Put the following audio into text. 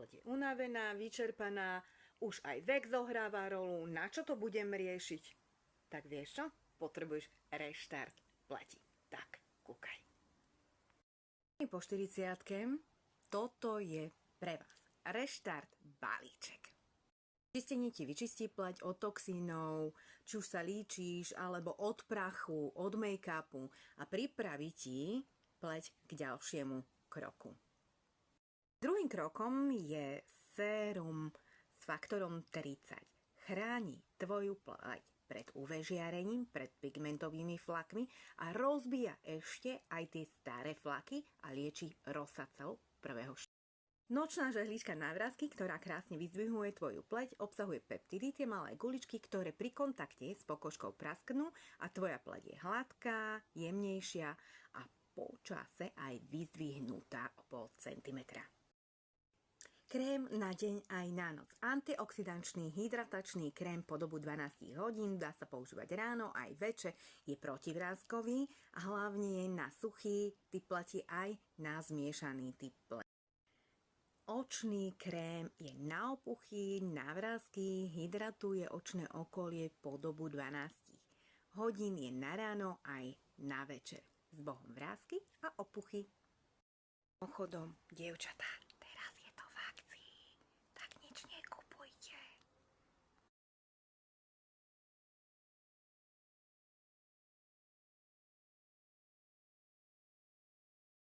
pleť je unavená, vyčerpaná, už aj vek zohráva rolu, na čo to budem riešiť? Tak vieš čo? Potrebuješ reštart pleti. Tak, kúkaj. Po 40-ke toto je pre vás reštart balíček. Čistenie ti vyčistí pleť od toxínov, či už sa líčíš, alebo od prachu, od make-upu a pripraví ti pleť k ďalšiemu kroku. Druhým krokom je sérum s faktorom 30. Chráni tvoju pleť pred UV žiarením, pred pigmentovými flakmi a rozbíja ešte aj tie staré flaky a lieči rozsacov prvého štádia. Nočná žehlička na vrásky, ktorá krásne vyzdvihuje tvoju pleť, obsahuje peptidy, tie malé guličky, ktoré pri kontakte s pokožkou prasknú a tvoja pleť je hladká, jemnejšia a po čase aj vyzdvihnutá o pol centimetra. Krém na deň aj na noc. Antioxidančný hydratačný krém po dobu 12 hodín, dá sa používať ráno aj večer, je protivráskový a hlavne je na suchý typ pleti aj na zmiešaný typ pleti. Očný krém je na opuchy, na vrásky, hydratuje očné okolie po dobu 12 hodín, je na ráno aj na večer. S Bohom vrásky a opuchy. Pochodom, dievčatá.